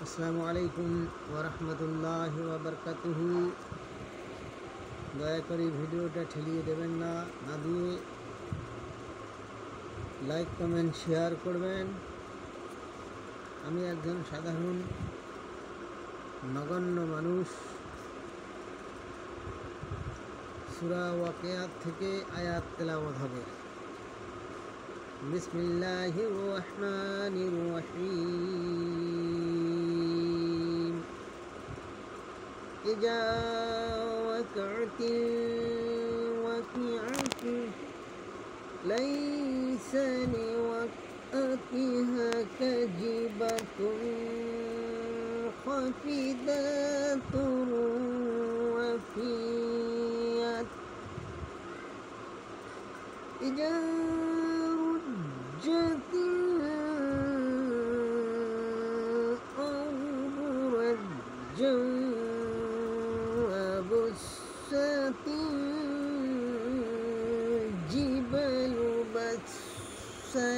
আসসালামু আলাইকুম ওয়া রাহমাতুল্লাহি ওয়া বারাকাতুহু। দয়া করে ভিডিওটা ঠেলিয়ে দেবেন না, দিয়ে লাইক কমেন্ট শেয়ার করবেন। আমি একজন সাধারণ নগণ্য মানুষ। সূরা ওয়াকিয়াত থেকে আয়াত তেলাওয়াত হবে। বিসমিল্লাহির রহমানির রহিম। إذا وقعت الواقعة ليس لوقعتها كاذبة خافضة رافعة إذا رجت الأرض رجا وبست الجبال بسا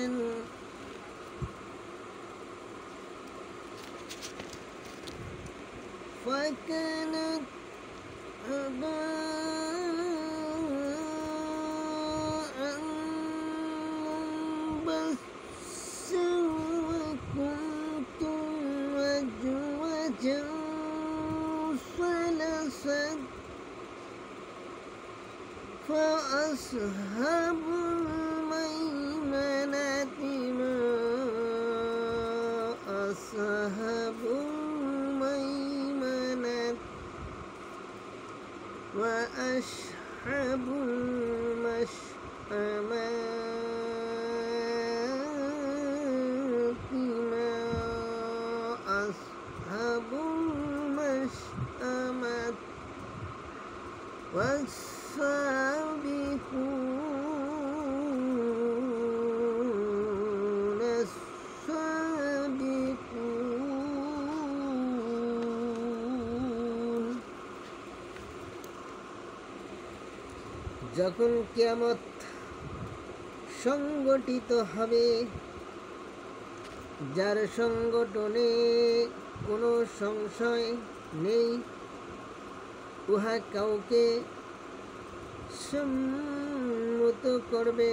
فكانت هباء منبثا وكنتم أزواجا ثلاثا فأصحاب الميمنة ما أصحاب الميمنة وأصحاب المشأمة ما أصحاب المشأمة والسابقون السابقون। যখন কিয়ামত সংগঠিত হবে, যার সংগঠনে কোনো সংশয় নেই, উহা কাউকে সম্মত করবে।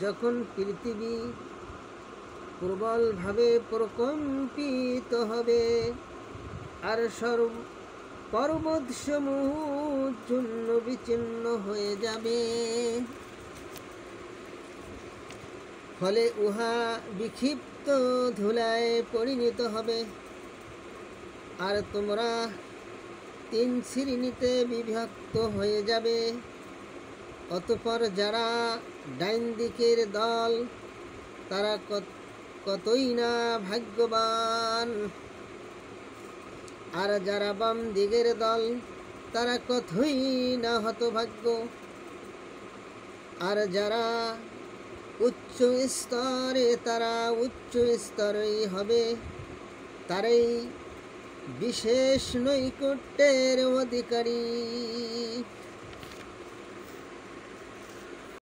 যখন পৃথিবী প্রবলভাবে প্রকম্পিত হবে আর পর্বতসমূহ চূর্ণ বিচ্ছিন্ন হয়ে যাবে, ফলে উহা বিক্ষিপ্ত ধুলায় পরিণত হবে, আর তোমরা 3 শ্রেণীতে বিভক্ত হয়ে যাবে। অতঃপর যারা ডাইন দিকের দল তারা কতই না ভাগ্যবান, আর যারা বাম দিকের দল তারা কতই না হতভাগ্য। আর যারা উচ্চ স্তরে তারা উচ্চ স্তরেই হবে, তারাই বিশেষ নৈকট্যের অধিকারী।